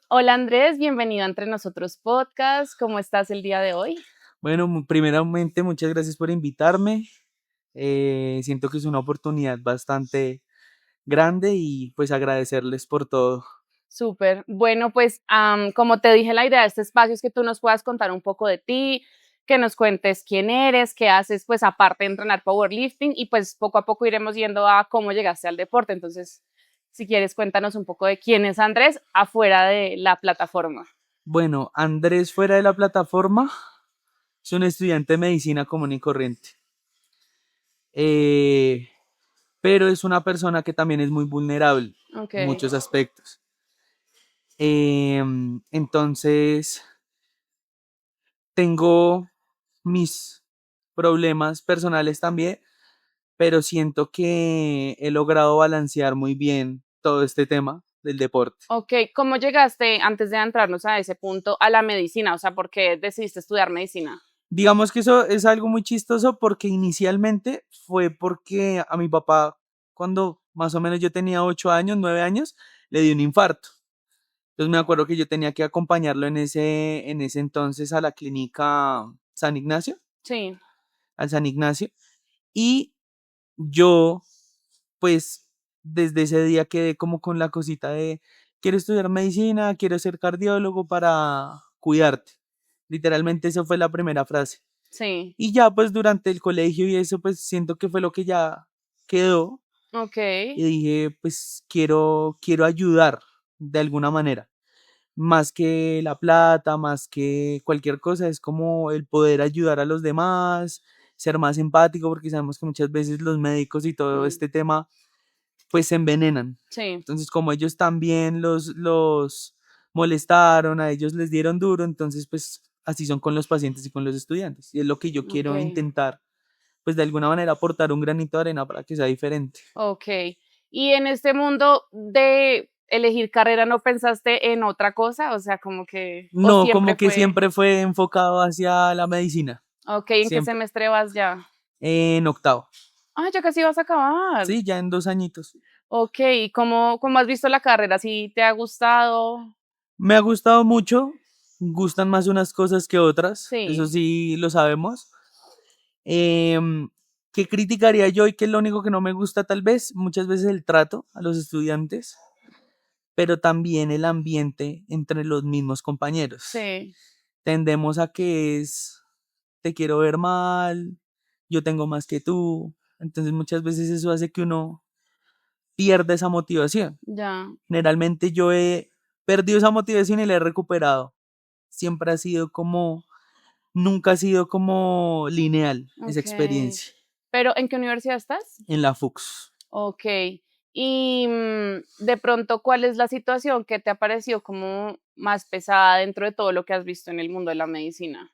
Hola Andrés, bienvenido a Entre Nosotros Podcast. ¿Cómo estás el día de hoy? Bueno, primeramente muchas gracias por invitarme. Siento que es una oportunidad bastante grande y pues agradecerles por todo. Súper. Bueno, pues como te dije, la idea de este espacio es que tú nos puedas contar un poco de ti, que nos cuentes quién eres, qué haces, pues aparte de entrenar powerlifting y pues poco a poco iremos yendo a cómo llegaste al deporte. Entonces, si quieres, cuéntanos un poco de quién es Andrés afuera de la plataforma. Bueno, Andrés fuera de la plataforma es un estudiante de medicina común y corriente. Eh, pero es una persona que también es muy vulnerable Ok, en muchos aspectos. Entonces, tengo mis problemas personales también, pero siento que he logrado balancear muy bien todo este tema del deporte. ok. ¿Cómo llegaste, antes de entrarnos a ese punto, a la medicina? O sea, ¿por qué decidiste estudiar medicina? Digamos que eso es algo muy chistoso porque inicialmente fue porque a mi papá, cuando más o menos yo tenía 8 años, 9 años, le dio un infarto. Entonces me acuerdo que yo tenía que acompañarlo en ese entonces a la clínica San Ignacio, Sí, al San Ignacio, y yo pues desde ese día quedé como con la cosita de, quiero estudiar medicina, quiero ser cardiólogo para cuidarte. Literalmente esa fue la primera frase. sí. Y ya pues durante el colegio y eso pues siento que fue lo que ya quedó Ok, y dije pues quiero ayudar de alguna manera. Más que la plata, más que cualquier cosa, es como el poder ayudar a los demás, ser más empático, porque sabemos que muchas veces los médicos y todo mm, este tema pues se envenenan. sí, Entonces, como ellos también los molestaron, a ellos les dieron duro, entonces pues así son con los pacientes y con los estudiantes. Y es lo que yo ok, quiero intentar, pues de alguna manera aportar un granito de arena para que sea diferente. ok. Y en este mundo de elegir carrera, ¿no pensaste en otra cosa? O sea, como que, o No, siempre como que fue, siempre fue enfocado hacia la medicina, ok, ¿en qué siempre. semestre vas ya? En octavo, Ah, ya casi vas a acabar. sí, ya en 2 añitos. Ok, ¿y cómo has visto la carrera? ¿Sí te ha gustado? Me ha gustado mucho, gustan más unas cosas que otras, eso Sí, sí lo sabemos. Em, ¿Qué criticaría yo y qué es lo único que no me gusta tal vez? Muchas veces el trato a los estudiantes, pero también el ambiente entre los mismos compañeros. sí, Tendemos a que es, te quiero ver mal, yo tengo más que tú, entonces muchas veces eso hace que uno pierda esa motivación. ya, Generalmente yo he perdido esa motivación y la he recuperado. Siempre ha sido como, nunca ha sido como lineal esa ok. experiencia ¿Pero en qué universidad estás? en la FUX. Ok. Y de pronto, ¿cuál es la situación que te ha parecido como más pesada dentro de todo lo que has visto en el mundo de la medicina?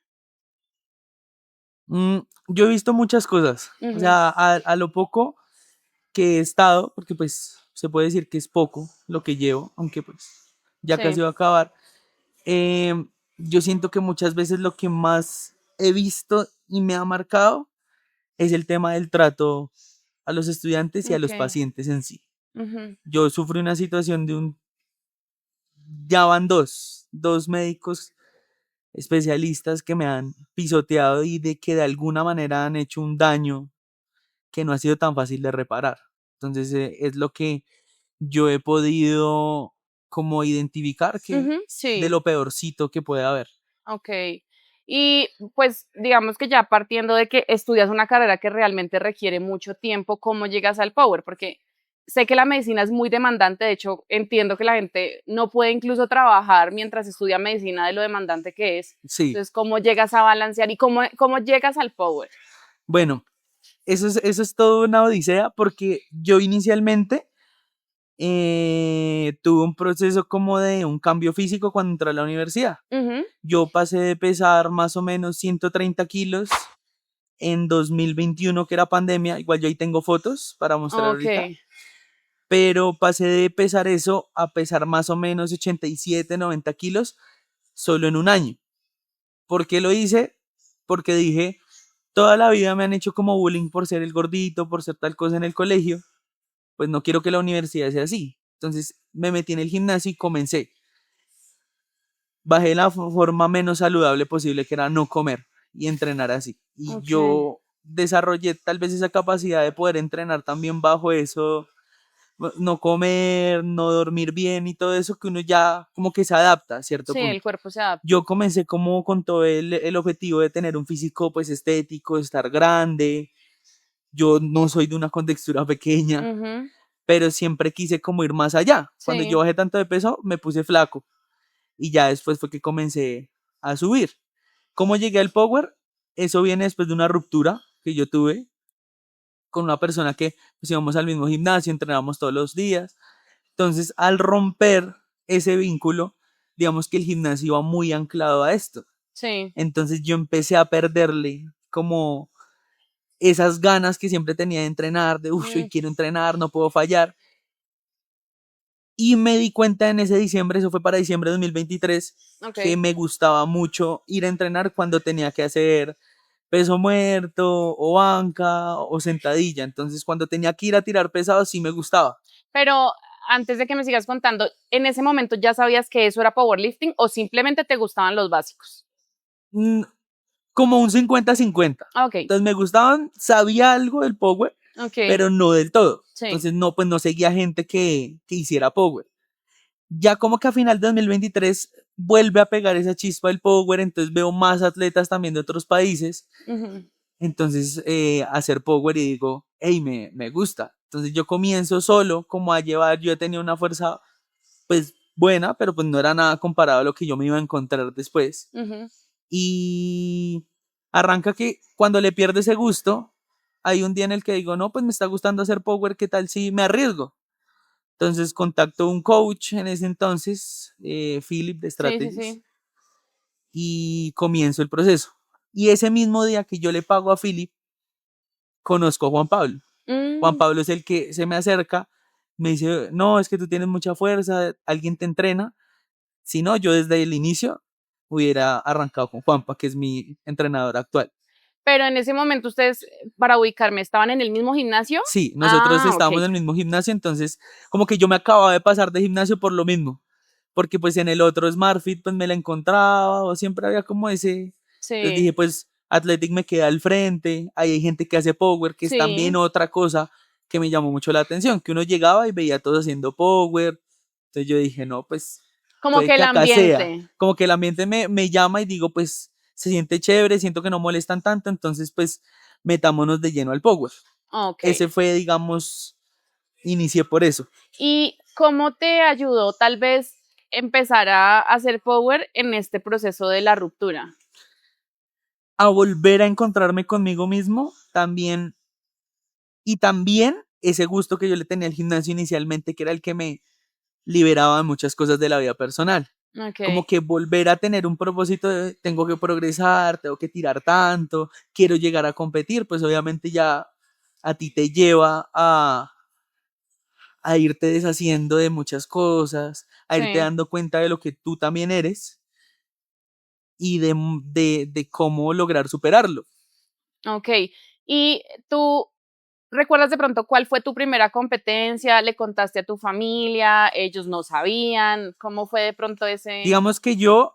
Mm, yo he visto muchas cosas, o Ujú, sea, a lo poco que he estado, porque pues se puede decir que es poco lo que llevo, aunque pues ya casi sí, va a acabar. Yo siento que muchas veces lo que más he visto y me ha marcado es el tema del trato a los estudiantes y a ok, los pacientes en sí. ujú, Yo sufrí una situación ya van dos médicos especialistas que me han pisoteado y de que de alguna manera han hecho un daño que no ha sido tan fácil de reparar. Entonces es lo que yo he podido como identificar que ujú, es de sí, lo peorcito que puede haber. ok. Y pues digamos que ya partiendo de que estudias una carrera que realmente requiere mucho tiempo, ¿cómo llegas al power? Porque sé que la medicina es muy demandante, de hecho entiendo que la gente no puede incluso trabajar mientras estudia medicina de lo demandante que es. Sí, Entonces, ¿cómo llegas a balancear y cómo llegas al power? bueno, eso es todo una odisea porque yo inicialmente tuve un proceso como de un cambio físico cuando entré a la universidad. Ujú, Yo pasé de pesar más o menos 130 kilos en 2021, que era pandemia. Igual yo ahí tengo fotos para mostrar ok, ahorita. Pero pasé de pesar eso a pesar más o menos 87, 90 kilos solo en un año. ¿Por qué lo hice? Porque dije, toda la vida me han hecho como bullying por ser el gordito, por ser tal cosa en el colegio. Pues no quiero que la universidad sea así. Entonces me metí en el gimnasio y comencé. bajé la forma menos saludable posible, que era no comer y entrenar así. Y Ok. yo desarrollé tal vez esa capacidad de poder entrenar también bajo eso, no comer, no dormir bien y todo eso, que uno ya como que se adapta a cierto Sí, el punto. cuerpo se adapta. Yo comencé como con todo el objetivo de tener un físico pues estético, estar grande. Yo no soy de una contextura pequeña, Ujú, pero siempre quise como ir más allá. Cuando yo sí, bajé tanto de peso, me puse flaco y ya después fue que comencé a subir. ¿Cómo llegué al Power? Eso viene después de una ruptura que yo tuve con una persona que pues, íbamos al mismo gimnasio, entrenábamos todos los días. Entonces, al romper ese vínculo, digamos que el gimnasio iba muy anclado a esto. sí. Entonces yo empecé a perderle como esas ganas que siempre tenía de entrenar, de, uff, hoy Mm, quiero entrenar, no puedo fallar. Y me di cuenta en ese diciembre, eso fue para diciembre de 2023, que ok. me gustaba mucho ir a entrenar cuando tenía que hacer peso muerto o banca o sentadilla. Entonces, cuando tenía que ir a tirar pesado, sí me gustaba. Pero antes de que me sigas contando, ¿en ese momento ya sabías que eso era powerlifting o simplemente te gustaban los básicos? Mm, Como un 50-50. Ah, ok, Entonces, me gustaban, sabía algo del power, ok, pero no del todo. sí. Entonces, no, pues no seguía gente que hiciera power. Ya como que a final de 2023 vuelve a pegar esa chispa del power, entonces veo más atletas también de otros países, Ujú, entonces hacer power y digo, hey, me gusta. Entonces yo comienzo solo como a llevar, yo he tenido una fuerza pues buena, pero pues no era nada comparado a lo que yo me iba a encontrar después. ujú. Y arranca que cuando le pierde ese gusto, hay un día en el que digo, no, pues me está gustando hacer power, ¿qué tal si me arriesgo? Entonces contacto a un coach en ese entonces, Philip de Sí, sí, Strategies, sí. y comienzo el proceso. Y ese mismo día que yo le pago a Philip, conozco a Juan Pablo. Juan Mm, Pablo es el que se me acerca, me dice, no, es que tú tienes mucha fuerza, alguien te entrena. Si no, yo desde el inicio hubiera arrancado con Juanpa, que es mi entrenador actual. pero en ese momento ustedes, para ubicarme, ¿estaban en el mismo gimnasio? Sí, nosotros Ah, ok. estábamos en el mismo gimnasio, entonces como que yo me acababa de pasar de gimnasio por lo mismo, porque pues en el otro SmartFit pues me la encontraba o siempre había como ese, entonces dije Sí, pues Athletic me queda al frente, ahí hay gente que hace power, que es también sí. otra cosa que me llamó mucho la atención, que uno llegaba y veía a todos haciendo power, entonces yo dije no pues Como puede que que el acá sea, ambiente. como que el ambiente me llama y digo pues se siente chévere, siento que no molestan tanto, entonces pues metámonos de lleno al power. Ok. Ese fue, digamos, inicié por eso. ¿Y cómo te ayudó tal vez empezar a hacer power en este proceso de la ruptura? A volver a encontrarme conmigo mismo también, y también ese gusto que yo le tenía al gimnasio inicialmente, que era el que me liberaba de muchas cosas de la vida personal. Como Ok, que volver a tener un propósito de tengo que progresar, tengo que tirar tanto, quiero llegar a competir, pues obviamente ya a ti te lleva a irte deshaciendo de muchas cosas, a irte sí, dando cuenta de lo que tú también eres y de cómo lograr superarlo. ok. ¿Y tú recuerdas de pronto cuál fue tu primera competencia? ¿Le contaste a tu familia? ¿Ellos no sabían? ¿Cómo fue de pronto ese? Digamos que yo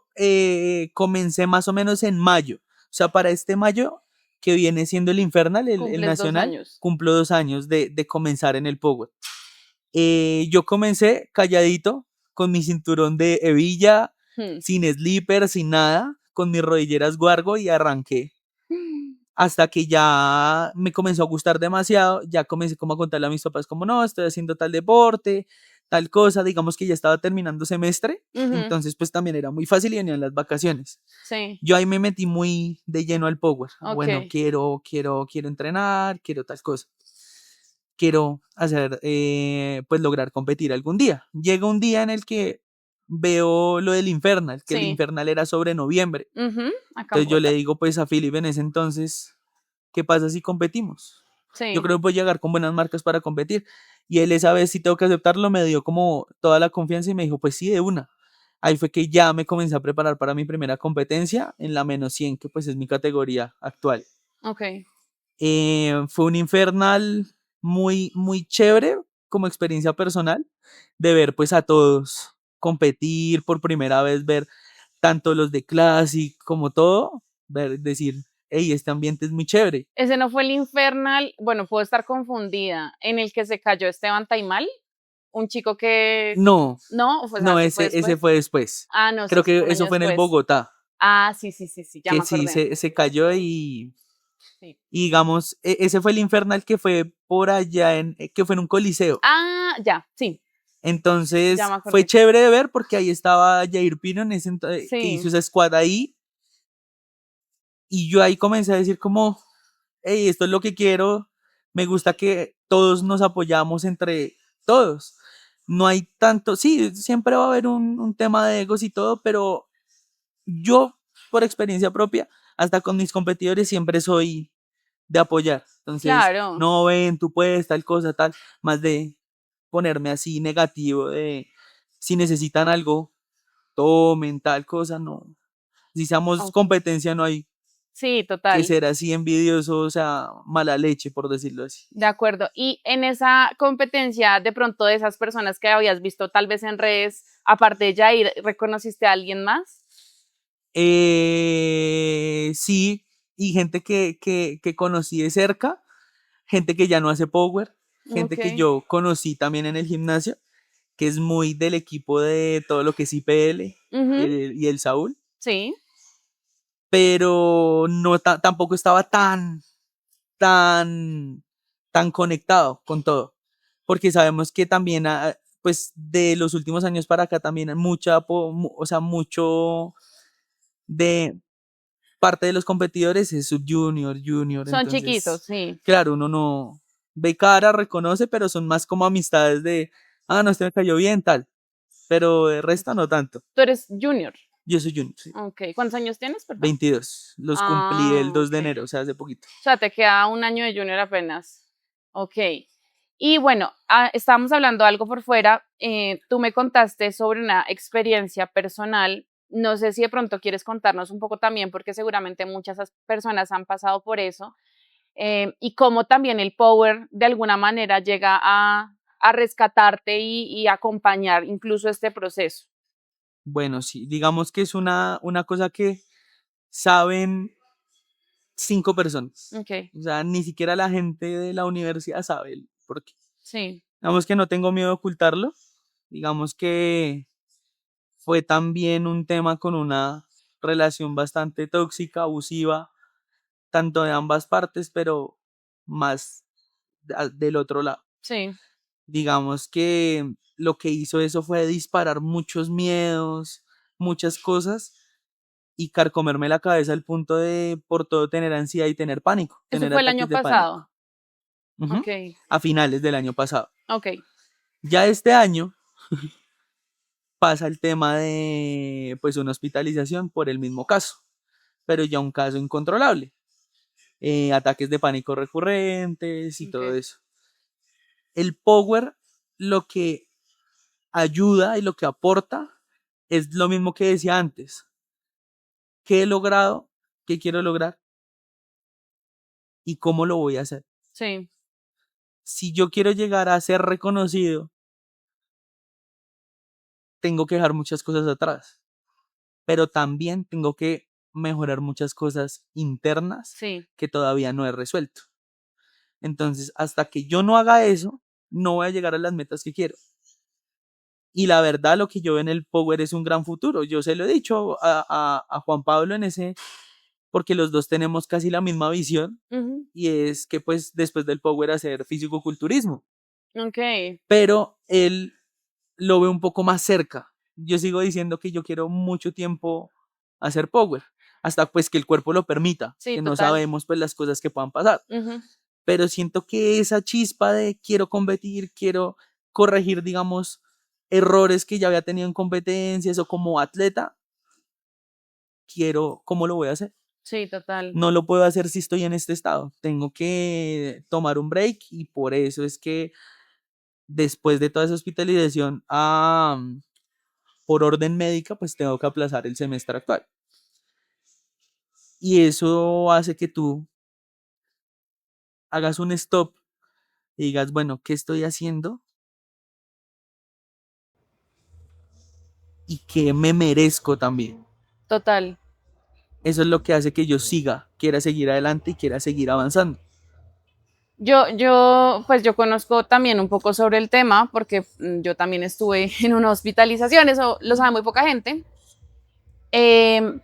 comencé más o menos en mayo. O sea, para este mayo, que viene siendo el Infernal, el Cumples dos nacional, años. cumplo 2 años de comenzar en el Power. Yo comencé calladito, con mi cinturón de hebilla, Hmm. sin slipper, sin nada, con mis rodilleras guargo y arranqué. Hasta que ya me comenzó a gustar demasiado, ya comencé como a contarle a mis papás como no, estoy haciendo tal deporte, tal cosa, digamos que ya estaba terminando semestre, Ujú, entonces pues también era muy fácil y venían las vacaciones. sí, Yo ahí me metí muy de lleno al power. Bueno, ok, quiero entrenar, quiero tal cosa. Quiero hacer, pues lograr competir algún día. Llega un día en el que veo lo del Infernal, que el sí. Infernal era sobre noviembre. Ujú, acá en Entonces yo le Bogotá. digo pues a Philip en ese entonces, ¿qué pasa si competimos? Yo Sí, creo que voy a llegar con buenas marcas para competir. Y él esa vez, si tengo que aceptarlo, me dio como toda la confianza y me dijo, pues sí, de una. Ahí fue que ya me comencé a preparar para mi primera competencia en la -100, que pues es mi categoría actual. ok, Fue un infernal muy, muy chévere como experiencia personal de ver pues a todos competir por primera vez, ver tanto los de Classic como todo, decir, hey, este ambiente es muy chévere. Ese no fue el Infernal, bueno, puedo estar confundida, en el que se cayó Esteban Taimal, un chico que, No, no, pues no, se fue ese después. fue después. Ah, no, sí, Creo eso fue que un año eso fue en el después. Bogotá, Ah, sí, sí, sí, sí, ya que me sí acordé. se cayó Sí. y digamos, ese fue el Infernal que fue por allá, que fue en un coliseo. Ah, ya, sí, ya Entonces me fue acordé. chévere de ver porque ahí estaba Jair Pino en que hizo Sí, esa squad ahí y yo ahí comencé a decir como, hey, esto es lo que quiero, me gusta que todos nos apoyamos entre todos. No hay tanto, sí, siempre va a haber un tema de egos y todo, pero yo, por experiencia propia, hasta con mis competidores siempre soy de apoyar. Entonces, claro. no ven, tú puedes, tal cosa, tal, más de ponerme así negativo, de si necesitan algo, tomen tal cosa, no. Si seamos Ok. competencia, no hay Sí, que total. ser así envidioso, o sea, mala leche, por decirlo así. De acuerdo. Y en esa competencia, de pronto de esas personas que habías visto tal vez en redes, aparte de Jair, ¿reconociste a alguien más? Sí, y gente que conocí de cerca, gente que ya no hace power, Ok. gente que yo conocí también en el gimnasio, que es muy del equipo de todo lo que es IPL Ujú, y el Saúl, sí, pero no tampoco estaba tan, tan conectado con todo, porque sabemos que también, pues de los últimos años para acá también hay o sea, mucho de parte de los competidores es subjunior, junior, son chiquitos, entonces, sí. claro, uno no ve cara, reconoce, pero son más como amistades de, no, este me cayó bien, tal, pero de resto no tanto. Tú eres junior. Yo soy junior, sí. Ok. ¿Cuántos años tienes, perdón? 22. Los cumplí el Ah, 2 de ok. enero, o sea, hace poquito. O sea, te queda un año de junior apenas. Ok. Y bueno, estábamos hablando algo por fuera. Tú me contaste sobre una experiencia personal. No sé si de pronto quieres contarnos un poco también, porque seguramente muchas personas han pasado por eso. Y cómo también el power de alguna manera llega a rescatarte y acompañar incluso este proceso. Bueno, sí, digamos que es una cosa que saben 5 personas. Ok, O sea, ni siquiera la gente de la universidad sabe el por qué. sí, Digamos que no tengo miedo de ocultarlo. Digamos que fue también un tema con una relación bastante tóxica, abusiva, tanto de ambas partes, pero más del otro lado. sí, Digamos que lo que hizo eso fue disparar muchos miedos, muchas cosas y carcomerme la cabeza al punto de por todo tener ansiedad y tener pánico, eso tener fue el año ataques de pasado. pánico. Ujú. Ok, A finales del año pasado. ok, Ya este año pasa el tema de pues una hospitalización por el mismo caso, pero ya un caso incontrolable. Ataques de pánico recurrentes y todo ok, eso. El power lo que ayuda y lo que aporta es lo mismo que decía antes. ¿Qué he logrado? ¿Qué quiero lograr? ¿Y cómo lo voy a hacer? sí, Si yo quiero llegar a ser reconocido, tengo que dejar muchas cosas atrás, pero también tengo que mejorar muchas cosas internas sí, que todavía no he resuelto. Entonces, hasta que yo no haga eso, no voy a llegar a las metas que quiero. Y la verdad, lo que yo veo en el Power es un gran futuro. Yo se lo he dicho a Juan Pablo en ese, porque los dos tenemos casi la misma visión, ujú, y es que pues después del Power hacer físico-culturismo. ok, Pero él lo ve un poco más cerca. Yo sigo diciendo que yo quiero mucho tiempo hacer Power, hasta pues que el cuerpo lo permita, sí, que no total. sabemos pues las cosas que puedan pasar. Ujú, Pero siento que esa chispa de quiero competir, quiero corregir, digamos, errores que ya había tenido en competencias o como atleta, quiero, ¿cómo lo voy a hacer? sí, total. No lo puedo hacer si estoy en este estado. Tengo que tomar un break y por eso es que después de toda esa hospitalización, por orden médica, pues tengo que aplazar el semestre actual. Y eso hace que tú hagas un stop y digas, bueno, ¿qué estoy haciendo? Y qué me merezco también. Total. Eso es lo que hace que yo quiera seguir adelante y quiera seguir avanzando. Pues yo conozco también un poco sobre el tema porque yo también estuve en una hospitalización, eso lo sabe muy poca gente. Em,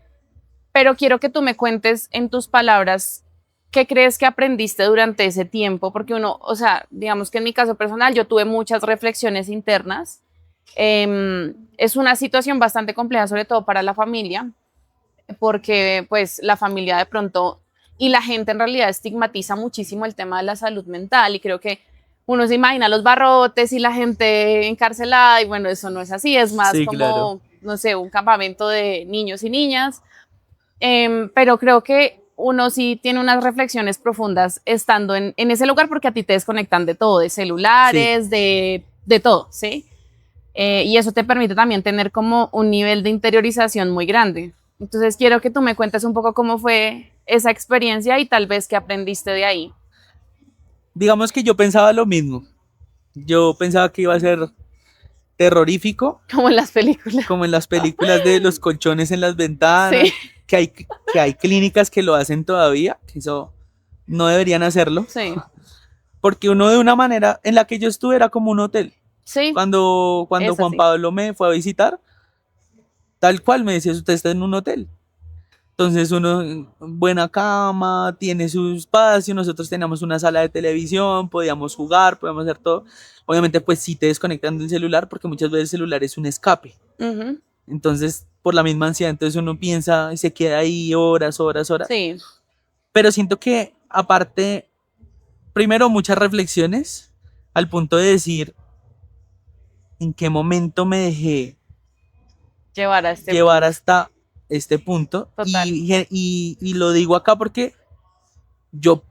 pero quiero que tú me cuentes en tus palabras qué crees que aprendiste durante ese tiempo, porque uno, o sea, digamos que en mi caso personal yo tuve muchas reflexiones internas. Es una situación bastante compleja, sobre todo para la familia, porque pues la familia de pronto y la gente en realidad estigmatiza muchísimo el tema de la salud mental y creo que uno se imagina los barrotes y la gente encarcelada y bueno, eso no es así, es más Sí, claro. como, no sé, un campamento de niños y niñas, pero creo que uno sí tiene unas reflexiones profundas estando en ese lugar porque a ti te desconectan de todo, de Sí. celulares, de todo, ¿sí? Y eso te permite también tener como un nivel de interiorización muy grande. Entonces quiero que tú me cuentes un poco cómo fue esa experiencia y tal vez qué aprendiste de ahí, Digamos que yo pensaba lo mismo. Yo pensaba que iba a ser terrorífico, como en las películas. como en las películas de los colchones en las Sí, ventanas, que hay clínicas que lo hacen todavía, que eso no deberían hacerlo, sí, porque uno de una manera en la que yo estuve era como un hotel. sí, Cuando es Juan así. Pablo me fue a visitar, tal cual me decía, usted está en un hotel. Entonces uno, buena cama, tiene su espacio, nosotros teníamos una sala de televisión, podíamos jugar, podíamos hacer todo. Obviamente pues sí te desconectan del celular porque muchas veces el celular es un escape. Ujú, Entonces por la misma ansiedad, entonces uno piensa y se queda ahí horas, horas, horas. sí, Pero siento que aparte, primero muchas reflexiones al punto de decir en qué momento me dejé llevar a este llevar punto. hasta este punto Total. y lo digo acá porque yo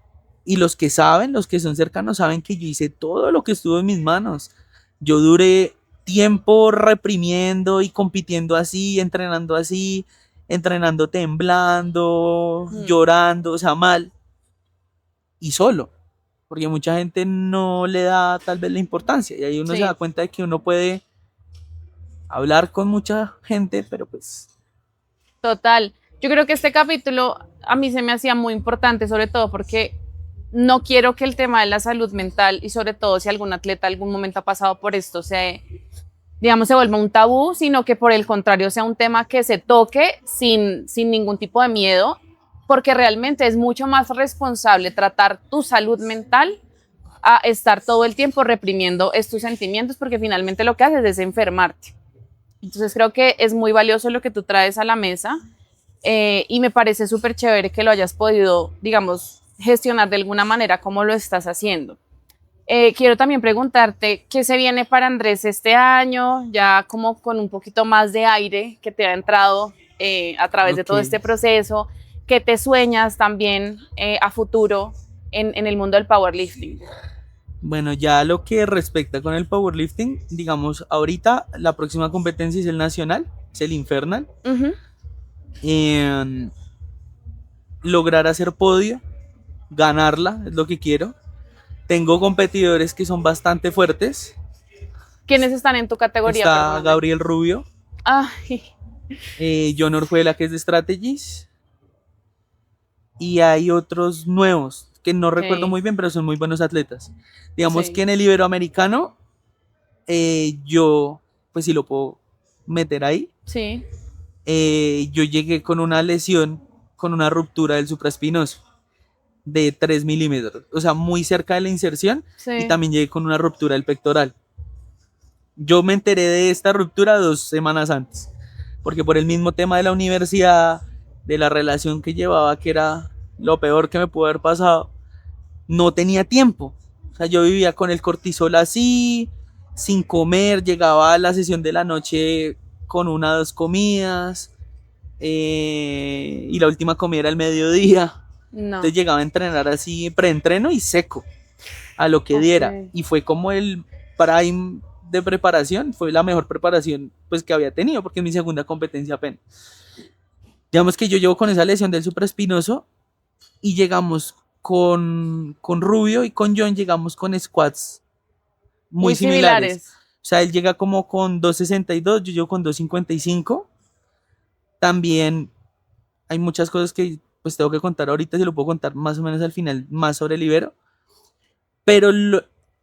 y los que saben, los que son cercanos, saben que yo hice todo lo que estuvo en mis manos. Yo duré tiempo reprimiendo y compitiendo así, entrenando temblando, Mm, llorando, o sea, mal y solo. Porque mucha gente no le da tal vez la importancia y ahí uno se da sí, cuenta de que uno puede hablar con mucha gente, pero pues total. Yo creo que este capítulo a mí se me hacía muy importante, sobre todo porque no quiero que el tema de la salud mental y sobre todo si algún atleta algún momento ha pasado por esto, digamos, se vuelva un tabú, sino que por el contrario sea un tema que se toque sin ningún tipo de miedo, porque realmente es mucho más responsable tratar tu salud mental a estar todo el tiempo reprimiendo estos sentimientos, porque finalmente lo que haces es enfermarte. Entonces creo que es muy valioso lo que tú traes a la mesa y me parece súper chévere que lo hayas podido, digamos, gestionar de alguna manera como lo estás haciendo. Quiero también preguntarte qué se viene para Andrés este año, ya como con un poquito más de aire que te ha entrado a través de ok. todo este proceso, qué te sueñas también a futuro en el mundo del powerlifting. Bueno, ya lo que respecta con el powerlifting, digamos, ahorita la próxima competencia es el nacional, es el Infernal. Uh -huh. Eh, Lograr hacer podio, ganarla, es lo que quiero. Tengo competidores que son bastante fuertes. ¿Quiénes están en tu categoría? Está Perdóname. Gabriel Rubio, Ay, John Orjuela, que es de Strategies, y hay otros nuevos que no recuerdo ok, muy bien, pero son muy buenos atletas. Digamos que sí, en el Iberoamericano, yo, pues sí lo puedo meter ahí. sí, Yo llegué con una lesión, con una ruptura del supraespinoso de 3 milímetros, o sea, muy cerca de la inserción, y sí. también llegué con una ruptura del pectoral. Yo me enteré de esta ruptura 2 semanas antes, porque por el mismo tema de la universidad, de la relación que llevaba, que era lo peor que me pudo haber pasado, no tenía tiempo. O sea, yo vivía con el cortisol así, sin comer, llegaba a la sesión de la noche con 1 o 2 comidas, y la última comida era el mediodía. Entonces No, llegaba a entrenar así, preentreno y seco, a lo que ok, diera. Y fue como el prime de preparación, fue la mejor preparación pues que había tenido, porque es mi segunda competencia apenas. Digamos que yo llevo con esa lesión del supraespinoso y llegamos con Rubio y con John llegamos con squats muy muy similares. similares. O sea, él llega como con 262, yo llego con 255, También hay muchas cosas que pues tengo que contar ahorita, si lo puedo contar más o menos al final, más sobre el Ibero, pero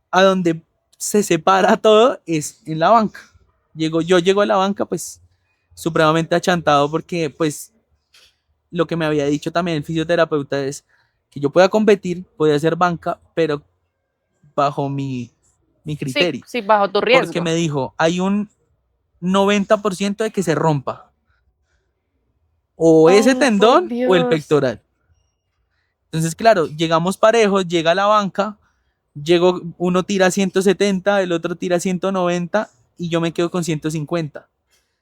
a donde se separa todo es en la banca. Yo llego a la banca pues supremamente achantado porque pues lo que me había dicho también el fisioterapeuta es que yo pueda competir, podía hacer banca, pero bajo mi Sí, criterio. sí, bajo tu Porque riesgo. me dijo, hay un 90% de que se rompa. O ese Oh, por tendón o el Dios. pectoral. Entonces, claro, llegamos parejos, llega a la banca, uno tira 170, el otro tira 190 y yo me quedo con 150.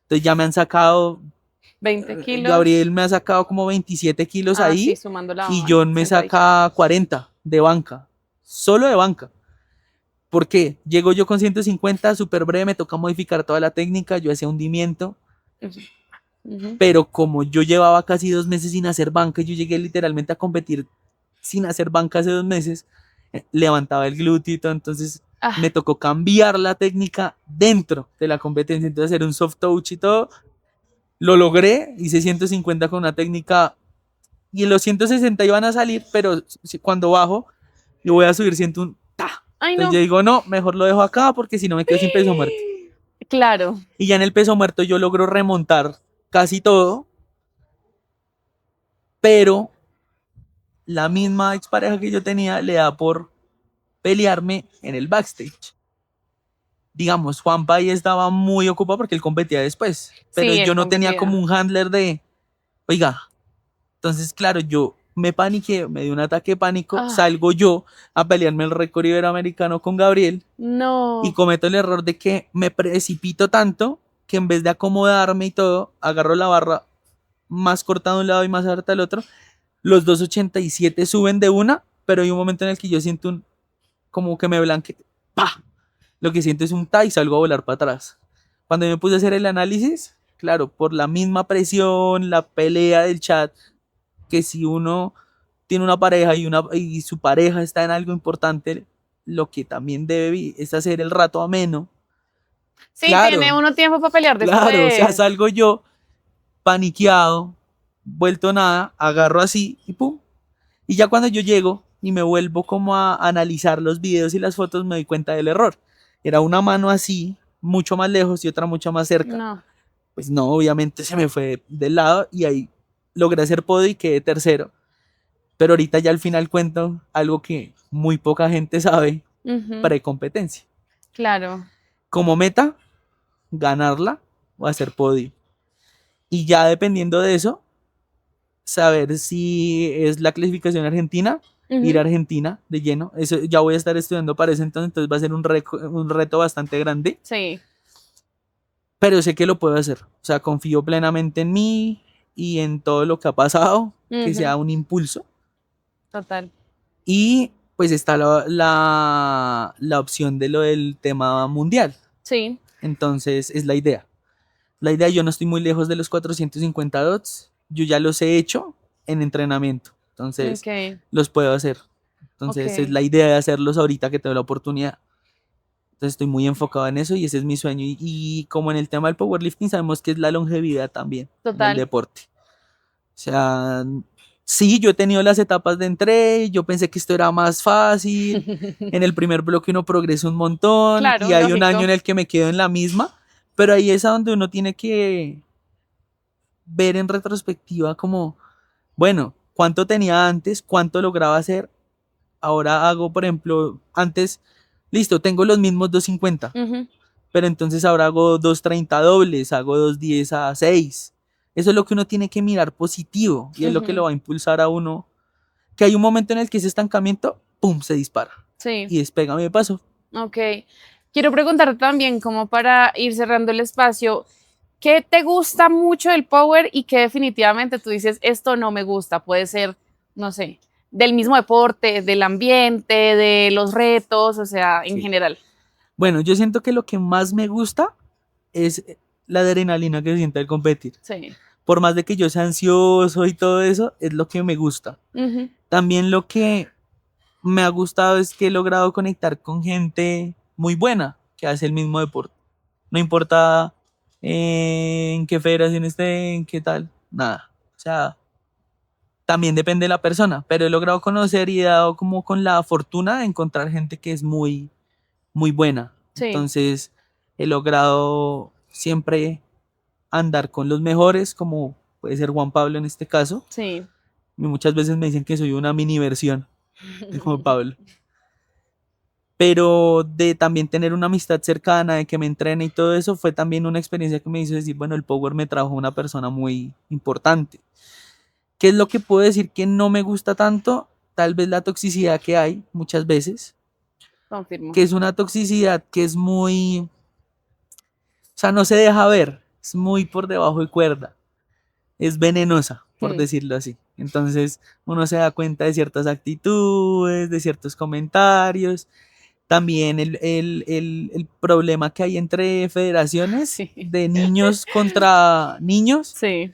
Entonces ya me han sacado, 20 kilos. Gabriel me ha sacado como 27 kilos Ah, sí, ahí sumando la y John me 68. saca 40 de banca, solo de banca. ¿Por qué? Llego yo con 150, súper breve, me toca modificar toda la técnica, yo hacía hundimiento, Ujú, ujú. pero como yo llevaba casi 2 meses sin hacer banca, yo llegué literalmente a competir sin hacer banca hace 2 meses, levantaba el glúteo y todo, entonces me Ah, tocó cambiar la técnica dentro de la competencia, entonces hacer un soft touch y todo, lo logré, hice 150 con una técnica y en los 160 iban a salir, pero cuando bajo, yo voy a subir 101, ¡ta! ay, Entonces yo no. digo, no, mejor lo dejo acá porque si no me quedo sin peso muerto. Claro. Y ya en el peso muerto yo logro remontar casi todo, pero la misma expareja que yo tenía le da por pelearme en el backstage. Digamos, Juanpa ahí estaba muy ocupado porque él competía después, pero Sí, él yo no tenía como competía. un handler de, oiga, entonces claro, yo me paniqué, me dio un ataque de pánico, Ah, salgo yo a pelearme el récord iberoamericano con Gabriel y no. cometo el error de que me precipito tanto que en vez de acomodarme y todo, agarro la barra más corta de un lado y más alta del otro. Los 287 suben de una, pero hay un momento en el que yo siento como que me blanque. ¡Pah! Lo que siento es un ta y salgo a volar para atrás. Cuando me puse a hacer el análisis, claro, por la misma presión, la pelea del chat, que si uno tiene una pareja y su pareja está en algo importante, lo que también debe es hacer el rato ameno. Sí, tiene Claro, uno tiempo para pelear claro, o sea, después. salgo yo paniqueado, vuelto nada, agarro así y pum. Y ya cuando yo llego y me vuelvo como a analizar los videos y las fotos, me doy cuenta del error. Era una mano así, mucho más lejos y otra mucho más cerca. No. Pues no, obviamente se me fue del lado y ahí logré hacer podio y quedé tercero. Pero ahorita ya al final cuento algo que muy poca gente sabe, Ujú, precompetencia. claro. Como meta, ganarla o hacer podio. Y ya dependiendo de eso, saber si es la clasificación argentina, ir a Ujú, Argentina de lleno. Eso ya voy a estar estudiando para ese entonces va a ser un reto bastante grande, sí. pero sé que lo puedo hacer. O sea, confío plenamente en mí y en todo lo que ha pasado, que Ujú, sea un impulso. total. Y pues está la opción de lo del tema mundial. Sí. Entonces es la idea. La idea, yo no estoy muy lejos de los 450 dots. Yo ya los he hecho en entrenamiento. Entonces Ok. los puedo hacer. Entonces es Ok. la idea de hacerlos ahorita que tengo la oportunidad. Entonces estoy muy enfocado en eso y ese es mi sueño. Y como en el tema del powerlifting sabemos que es la longevidad también del Total. deporte. O sea, sí, yo he tenido las etapas de entreno, yo pensé que esto era más fácil. En el primer bloque uno progresa un montón y Claro, hay un año lógico. en el que me quedo en la misma, pero ahí es a donde uno tiene que ver en retrospectiva como, bueno, cuánto tenía antes, cuánto lograba hacer. Ahora hago, por ejemplo, antes, listo, tengo los mismos 250, Ujú, pero entonces ahora hago 230 dobles, hago 210 a 6. Eso es lo que uno tiene que mirar positivo y es lo que lo ujú, va a impulsar a uno. Que hay un momento en el que ese estancamiento, ¡pum!, se dispara sí. y despega. Me pasó. Ok. Quiero preguntar también, como para ir cerrando el espacio, ¿qué te gusta mucho del Power y qué definitivamente tú dices, esto no me gusta? Puede ser, no sé, del mismo deporte, del ambiente, de los retos, o sea, en Sí. general. Bueno, yo siento que lo que más me gusta es la adrenalina que se siente al competir. Sí. Por más de que yo sea ansioso y todo eso, es lo que me gusta. Ujú, También lo que me ha gustado es que he logrado conectar con gente muy buena que hace el mismo deporte. No importa en qué federación esté, en qué tal, nada. O sea, también depende de la persona, pero he logrado conocer y he dado como con la fortuna de encontrar gente que es muy, muy buena. Sí, Entonces, he logrado siempre andar con los mejores, como puede ser Juan Pablo en este caso. sí. Y muchas veces me dicen que soy una mini versión de Juan Pablo. Pero de también tener una amistad cercana, de que me entrene y todo eso, fue también una experiencia que me hizo decir, bueno, el Power me trajo una persona muy importante. ¿Qué es lo que puedo decir que no me gusta tanto? Tal vez la toxicidad que hay muchas veces, Confirmo. que es una toxicidad que es muy, o sea, no se deja ver, es muy por debajo de cuerda, es venenosa, por Hmm. decirlo así. Entonces uno se da cuenta de ciertas actitudes, de ciertos comentarios. También el problema que hay entre federaciones Sí, de niños contra niños, sí,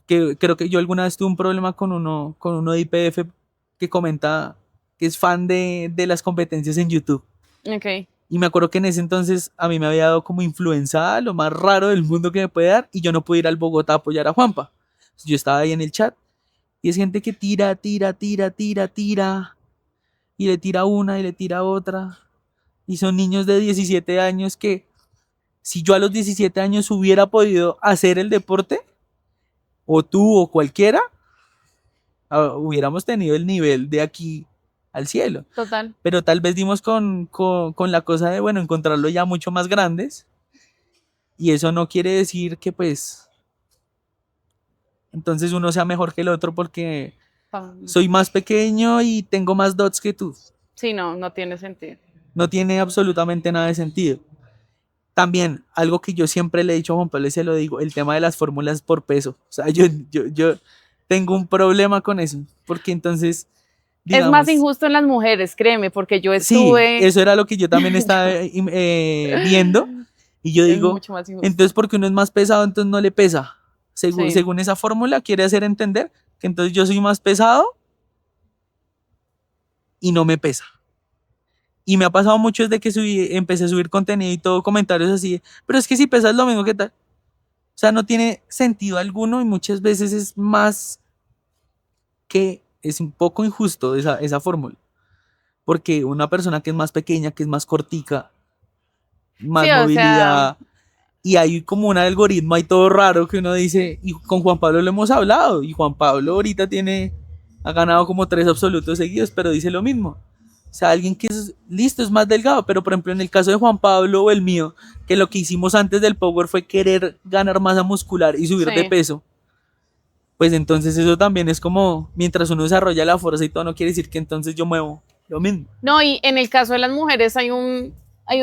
que creo que yo alguna vez tuve un problema con uno de IPF que comenta que es fan de las competencias en YouTube. ok. Y me acuerdo que en ese entonces a mí me había dado como influenza, lo más raro del mundo que me puede dar, y yo no pude ir al Bogotá a apoyar a Juanpa. Entonces yo estaba ahí en el chat y es gente que tira, tira, tira, tira, tira, y le tira una y le tira otra. Y son niños de 17 años que si yo a los 17 años hubiera podido hacer el deporte, o tú o cualquiera, hubiéramos tenido el nivel de aquí al cielo. Total. Pero tal vez dimos con la cosa de, bueno, encontrarlo ya mucho más grandes. Y eso no quiere decir que pues entonces uno sea mejor que el otro porque soy más pequeño y tengo más dots que tú. Sí, no, no tiene sentido. No tiene absolutamente nada de sentido. También, algo que yo siempre le he dicho a Juan Pablo y se lo digo, el tema de las fórmulas por peso. O sea, yo tengo un problema con eso, porque entonces, Es más digamos, injusto en las mujeres, créeme, porque yo sí, estuve, eso era lo que yo también estaba viendo, y yo es digo, mucho más injusto. entonces porque uno es más pesado, entonces no le pesa. Según, Sí, según esa fórmula, quiere hacer entender que entonces yo soy más pesado y no me pesa. Y me ha pasado mucho desde que empecé a subir contenido y todo, comentarios así, pero es que si pesas lo mismo que tal. O sea, no tiene sentido alguno y muchas veces es más que es un poco injusto esa fórmula. Porque una persona que es más pequeña, que es más cortica, más sí, o sea, movilidad, y hay como un algoritmo ahí todo raro que uno dice, y con Juan Pablo lo hemos hablado, y Juan Pablo ahorita ha ganado como 3 absolutos seguidos, pero dice lo mismo. O sea, alguien que es listo, es más delgado, pero por ejemplo en el caso de Juan Pablo o el mío, que lo que hicimos antes del Power fue querer ganar masa muscular y subir de sí. peso, pues entonces eso también es como, mientras uno desarrolla la fuerza y todo, no quiere decir que entonces yo muevo lo mismo. No, y en el caso de las mujeres hay un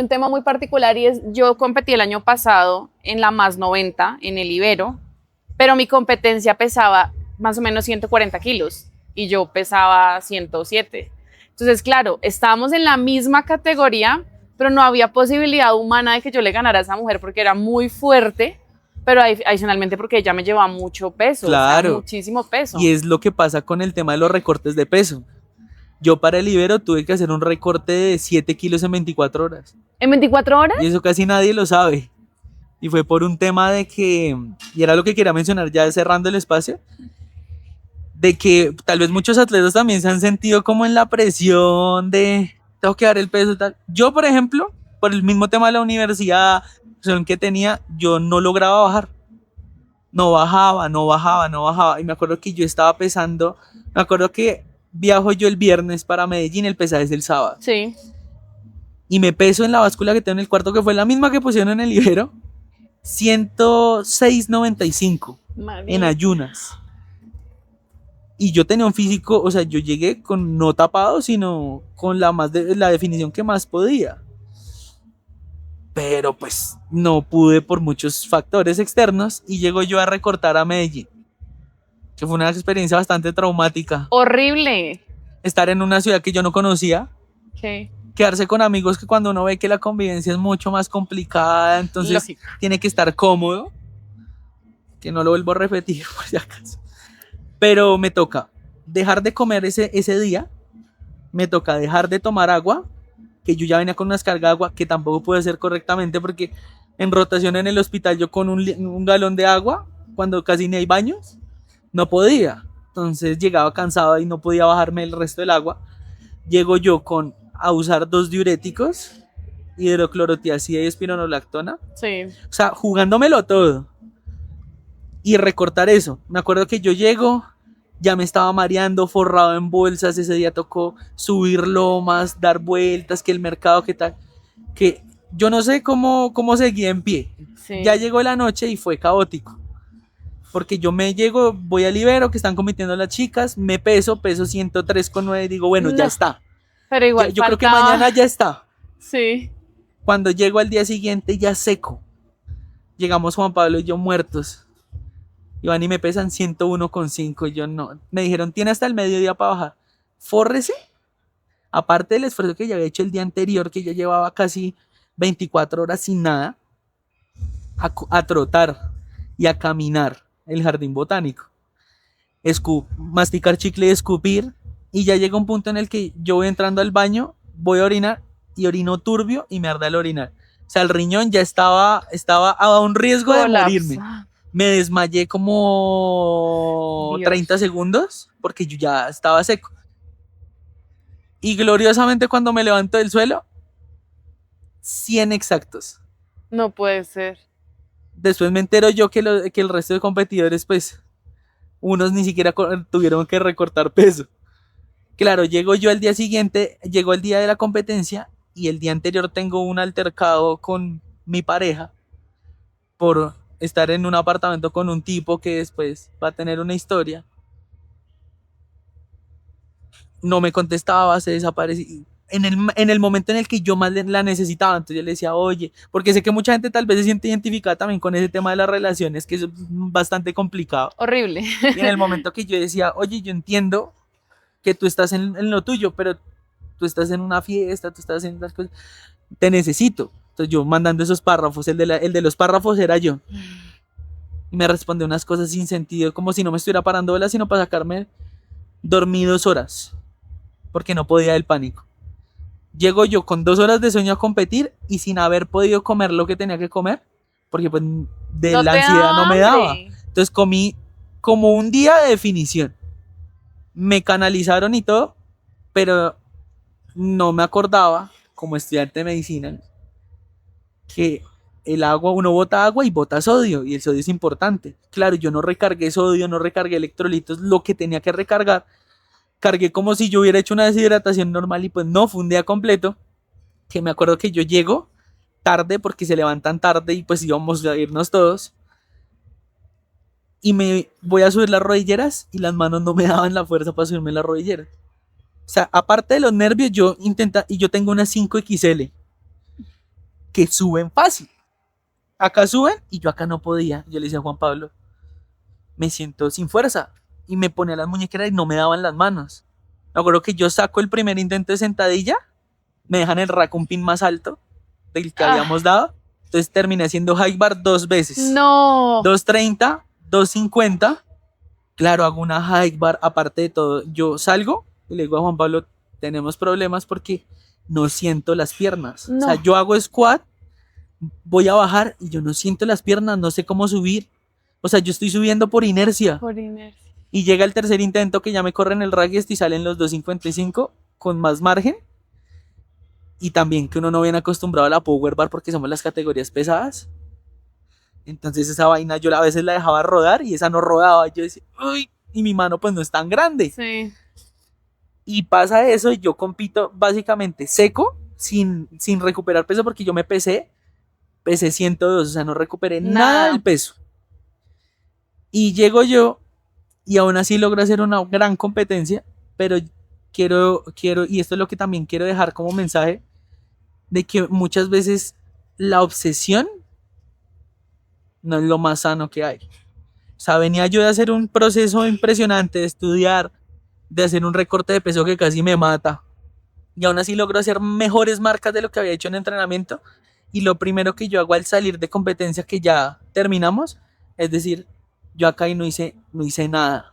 tema muy particular y es, yo competí el año pasado en la más 90 en el Ibero, pero mi competencia pesaba más o menos 140 kilos y yo pesaba 107. Entonces, claro, estábamos en la misma categoría, pero no había posibilidad humana de que yo le ganara a esa mujer porque era muy fuerte, pero adicionalmente porque ella me llevaba mucho peso, o sea, Claro, muchísimo peso. y es lo que pasa con el tema de los recortes de peso. Yo para el Ibero tuve que hacer un recorte de 7 kilos en 24 horas. ¿En 24 horas? Y eso casi nadie lo sabe. Y fue por un tema de que, y era lo que quería mencionar ya cerrando el espacio, de que tal vez muchos atletas también se han sentido como en la presión de tengo que dar el peso y tal. Yo, por ejemplo, por el mismo tema de la universidad que tenía, yo no lograba bajar. No bajaba, no bajaba, no bajaba. Y me acuerdo que yo estaba pesando, me acuerdo que viajo yo el viernes para Medellín, el pesaje es el sábado. Sí. Y me peso en la báscula que tengo en el cuarto, que fue la misma que pusieron en el Ibero, 106,95 en ayunas. Y yo tenía un físico, o sea, yo llegué con no tapado, sino con la definición que más podía. Pero pues no pude por muchos factores externos y llego yo a recortar a Medellín, que fue una experiencia bastante traumática. Horrible. Estar en una ciudad que yo no conocía, Okay. quedarse con amigos que cuando uno ve que la convivencia es mucho más complicada, entonces Lógico. tiene que estar cómodo, que no lo vuelvo a repetir por si acaso. Pero me toca dejar de comer ese día, me toca dejar de tomar agua, que yo ya venía con una descarga de agua que tampoco pude hacer correctamente porque En rotación en el hospital yo con un galón de agua, cuando casi ni hay baños, no podía. Entonces llegaba cansado y no podía bajarme el resto del agua. Llego yo a usar 2 diuréticos, hidroclorotiazida y espironolactona. Sí. O sea, jugándomelo todo. Y recortar eso. Me acuerdo que yo llego, ya me estaba mareando, forrado en bolsas. Ese día tocó subir lomas, dar vueltas, que el mercado, que tal. Que yo no sé cómo seguía en pie. Sí. Ya llegó la noche y fue caótico. Porque yo me llego, voy al Ibero, que están compitiendo las chicas, me peso 103,9 y digo, bueno, ya No, está. pero igual Yo creo que faltaba. mañana ya está. Sí. Cuando llego al día siguiente ya seco. Llegamos Juan Pablo y yo muertos. Y van y me pesan 101,5 y yo no. Me dijeron, tiene hasta el mediodía para bajar. Fórrese. Aparte del esfuerzo que ya había hecho el día anterior, que ya llevaba casi 24 horas sin nada, a trotar y a caminar el jardín botánico. Masticar chicle y escupir. Y ya llega un punto en el que yo voy entrando al baño, voy a orinar y orino turbio y me arde al orinar. O sea, el riñón ya estaba a un riesgo de morirme. Me desmayé como Dios. 30 segundos porque yo ya estaba seco. Y gloriosamente cuando me levanto del suelo, 100 exactos. No puede ser. Después me entero yo que el resto de competidores, pues, unos ni siquiera tuvieron que recortar peso. Claro, llego yo al día siguiente, llegó el día de la competencia y el día anterior tengo un altercado con mi pareja por estar en un apartamento con un tipo que después va a tener una historia. No me contestaba, se desaparecía. En el momento en el que yo más la necesitaba, entonces yo le decía, oye, porque sé que mucha gente tal vez se siente identificada también con ese tema de las relaciones, que es bastante complicado. Horrible. Y en el momento que yo decía, oye, yo entiendo que tú estás en lo tuyo, pero tú estás en una fiesta, tú estás en las cosas, te necesito. Entonces yo mandando esos párrafos, el de los párrafos era yo. Y me respondió unas cosas sin sentido, como si no me estuviera parando bolas, sino para sacarme. Dormí 2 horas, porque no podía del pánico. Llego yo con 2 horas de sueño a competir y sin haber podido comer lo que tenía que comer, porque pues de No la te ansiedad daba no me daba. hambre. Entonces comí como un día de definición. Me canalizaron y todo, pero no me acordaba, como estudiante de medicina, que el agua, uno bota agua y bota sodio, y el sodio es importante. Claro, yo no recargué sodio, no recargué electrolitos, lo que tenía que recargar. Cargué como si yo hubiera hecho una deshidratación normal y pues no, fue un día completo. Que me acuerdo que yo llego tarde porque se levantan tarde y pues íbamos a irnos todos. Y me voy a subir las rodilleras y las manos no me daban la fuerza para subirme las rodilleras. O sea, aparte de los nervios, yo tengo unas 5XL que suben fácil. Acá suben y yo acá no podía. Yo le decía a Juan Pablo, me siento sin fuerza. Y me ponía las muñequeras y no me daban las manos. Me acuerdo que yo saco el primer intento de sentadilla, me dejan el rack un pin más alto del que habíamos dado. Entonces terminé haciendo high bar 2 veces. No. 230, 250. Claro, hago una high bar. Aparte de todo, yo salgo y le digo a Juan Pablo, tenemos problemas porque no siento las piernas. No. O sea, yo hago squat, voy a bajar y yo no siento las piernas, no sé cómo subir. O sea, yo estoy subiendo por inercia. Por inercia. Y llega el tercer intento que ya me corren el rack y salen los 255 con más margen. Y también que uno no viene acostumbrado a la power bar porque somos las categorías pesadas. Entonces esa vaina yo a veces la dejaba rodar y esa no rodaba. Yo decía, uy, y mi mano pues no es tan grande. Sí. Y pasa eso y yo compito básicamente seco, sin recuperar peso porque yo me pesé 102, o sea, no recuperé nada del peso. Y llego yo y aún así logro hacer una gran competencia, pero quiero, y esto es lo que también quiero dejar como mensaje, de que muchas veces la obsesión no es lo más sano que hay. O sea, venía yo de hacer un proceso impresionante, de estudiar, de hacer un recorte de peso que casi me mata, y aún así logro hacer mejores marcas de lo que había hecho en entrenamiento, y lo primero que yo hago al salir de competencia que ya terminamos, es decir, yo acá y no hice nada,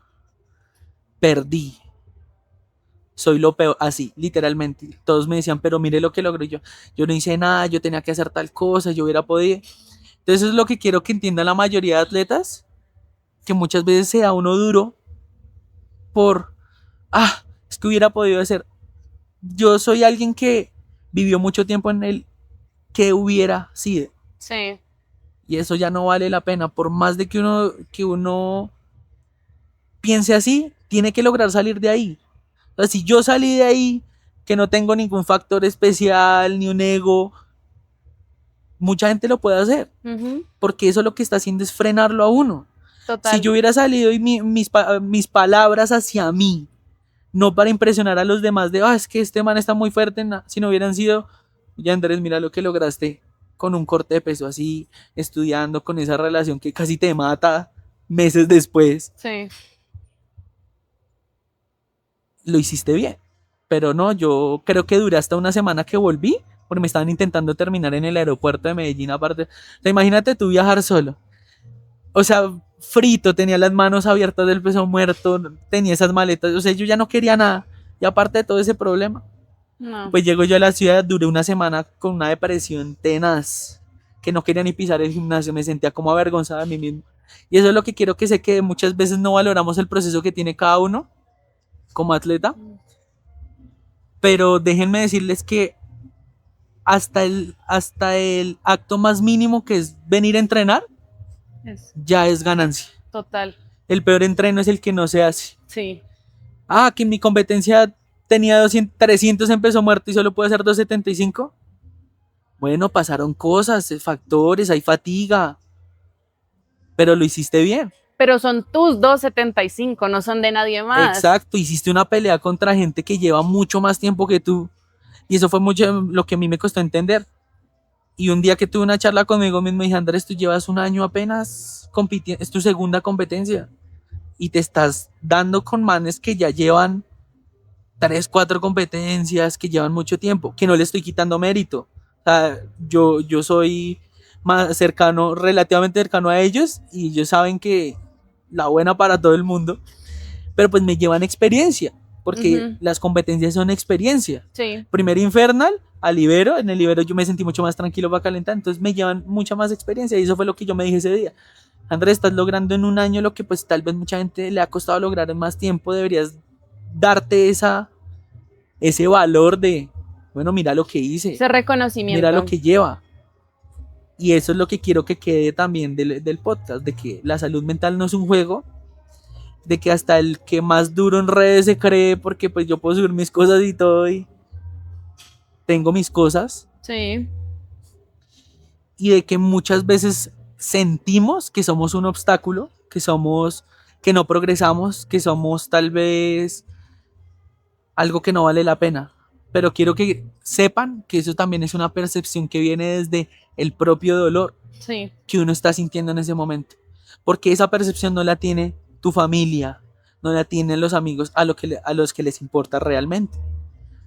perdí, soy lo peor, así, literalmente. Todos me decían, pero mire lo que logré yo no hice nada, yo tenía que hacer tal cosa, yo hubiera podido. Entonces eso es lo que quiero que entienda la mayoría de atletas, que muchas veces se da uno duro por, es que hubiera podido hacer. Yo soy alguien que vivió mucho tiempo en el que hubiera sido. Sí. Y eso ya no vale la pena. Por más de que uno piense así, tiene que lograr salir de ahí. O sea, si yo salí de ahí, que no tengo ningún factor especial, ni un ego, mucha gente lo puede hacer. Ujú. Porque eso lo que está haciendo es frenarlo a uno. Si Total. yo hubiera salido y mis palabras hacia mí, no para impresionar a los demás de, es que este man está muy fuerte, si no hubieran sido, ya Andrés, mira lo que lograste con un corte de peso así, estudiando, con esa relación que casi te mata meses después, Sí. lo hiciste bien. Pero no, yo creo que duré hasta una semana que volví, porque me estaban intentando terminar en el aeropuerto de Medellín aparte. O sea, imagínate tú viajar solo. O sea, frito, tenía las manos abiertas del peso muerto, tenía esas maletas, o sea, yo ya no quería nada. Y aparte de todo ese problema, No. pues llego yo a la ciudad, duré una semana con una depresión tenaz, que no quería ni pisar el gimnasio, me sentía como avergonzada de mí mismo. Y eso es lo que quiero que sé, que muchas veces no valoramos el proceso que tiene cada uno como atleta, pero déjenme decirles que hasta el acto más mínimo, que es venir a entrenar, Es ya es ganancia. total. El peor entreno es el que no se hace. Sí. Que mi competencia tenía 200, 300 en peso muerto y solo puede hacer 275. Bueno, pasaron cosas, factores, hay fatiga, pero lo hiciste bien. Pero son tus 275, no son de nadie más. Exacto, hiciste una pelea contra gente que lleva mucho más tiempo que tú. Y eso fue mucho lo que a mí me costó entender. Y un día que tuve una charla conmigo mismo, dije, Andrés, tú llevas un año apenas compitiendo, es tu segunda competencia. Y te estás dando con manes que ya llevan 3, 4 competencias, que llevan mucho tiempo, que no le estoy quitando mérito. O sea, yo soy más cercano, relativamente cercano a ellos, y ellos saben que la buena para todo el mundo, pero pues me llevan experiencia, porque Ujú. las competencias son experiencia. Sí. Primero Infernal, al Ibero, en el Ibero yo me sentí mucho más tranquilo para calentar, entonces me llevan mucha más experiencia, y eso fue lo que yo me dije ese día. Andrés, estás logrando en un año lo que pues tal vez mucha gente le ha costado lograr en más tiempo, deberías darte ese valor de, bueno, mira lo que hice, Ese mira lo reconocimiento. que lleva. Y eso es lo que quiero que quede también del podcast, de que la salud mental no es un juego, de que hasta el que más duro en redes se cree, porque pues yo puedo subir mis cosas y todo, y tengo mis cosas, Sí. y de que muchas veces sentimos que somos un obstáculo, que no progresamos, que somos tal vez algo que no vale la pena. Pero quiero que sepan que eso también es una percepción que viene desde el propio dolor Sí. que uno está sintiendo en ese momento. Porque esa percepción no la tiene tu familia, no la tienen los amigos a los que les importa realmente.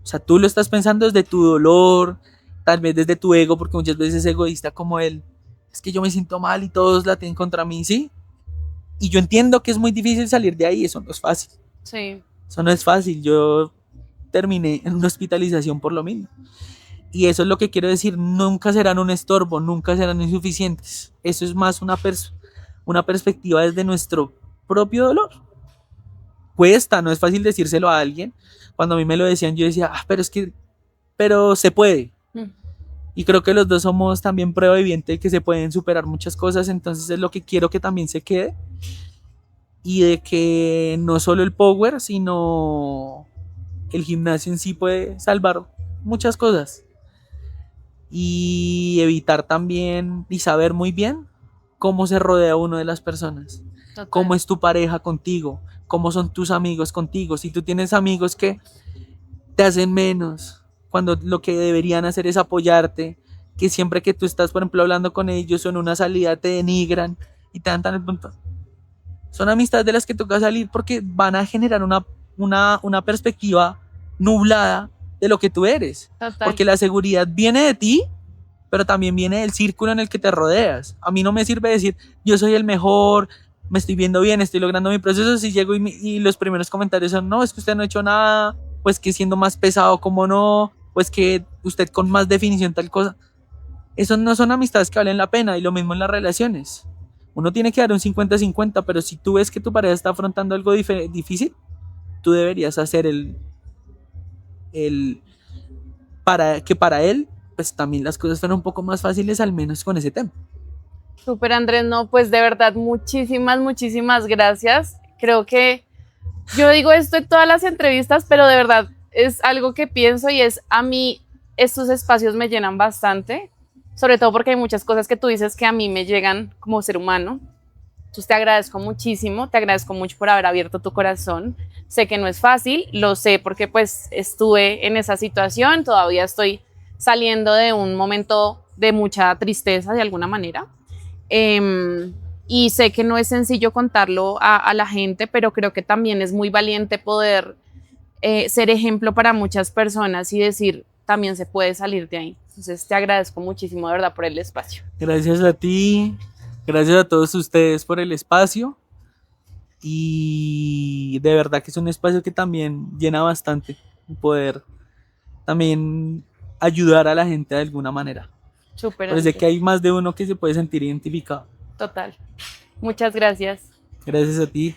O sea, tú lo estás pensando desde tu dolor, tal vez desde tu ego, porque muchas veces es egoísta como él. Es que yo me siento mal y todos la tienen contra mí, ¿sí? Y yo entiendo que es muy difícil salir de ahí, eso no es fácil. Sí. Eso no es fácil. Yo terminé en una hospitalización por lo mismo. Y eso es lo que quiero decir, nunca serán un estorbo, nunca serán insuficientes. Eso es más una perspectiva desde nuestro propio dolor. Cuesta, no es fácil decírselo a alguien. Cuando a mí me lo decían, yo decía, pero se puede. Mm. Y creo que los dos somos también prueba viviente de que se pueden superar muchas cosas, entonces es lo que quiero que también se quede. Y de que no solo el power, sino el gimnasio en sí puede salvar muchas cosas. Y evitar también y saber muy bien cómo se rodea uno de las personas. Total. Cómo es tu pareja contigo, cómo son tus amigos contigo. Si tú tienes amigos que te hacen menos, cuando lo que deberían hacer es apoyarte, que siempre que tú estás, por ejemplo, hablando con ellos o en una salida te denigran y te dan tan el punto. Son amistades de las que toca salir porque van a generar una perspectiva nublada de lo que tú eres. Total. Porque la seguridad viene de ti, pero también viene del círculo en el que te rodeas. A mí no me sirve decir, yo soy el mejor, me estoy viendo bien, estoy logrando mi proceso, si llego y los primeros comentarios son, no, es que usted no ha hecho nada, pues que siendo más pesado, como no, pues que usted con más definición tal cosa. Eso no son amistades que valen la pena, y lo mismo en las relaciones. Uno tiene que dar un 50-50, pero si tú ves que tu pareja está afrontando algo difícil, tú deberías hacer el para él, pues también las cosas fueran un poco más fáciles, al menos con ese tema. Súper, Andrés, no, pues de verdad, muchísimas, muchísimas gracias. Creo que yo digo esto en todas las entrevistas, pero de verdad es algo que pienso y es a mí estos espacios me llenan bastante, sobre todo porque hay muchas cosas que tú dices que a mí me llegan como ser humano. Entonces te agradezco muchísimo, te agradezco mucho por haber abierto tu corazón. Sé que no es fácil, lo sé porque pues estuve en esa situación, todavía estoy saliendo de un momento de mucha tristeza de alguna manera. Eh, y sé que no es sencillo contarlo a la gente, pero creo que también es muy valiente poder ser ejemplo para muchas personas y decir, también se puede salir de ahí. Entonces te agradezco muchísimo, de verdad, por el espacio. Gracias a ti, gracias a todos ustedes por el espacio, y de verdad que es un espacio que también llena bastante poder también ayudar a la gente de alguna manera. Súper, Pero sé Andrés. que hay más de uno que se puede sentir identificado. Total. Muchas gracias. Gracias a ti.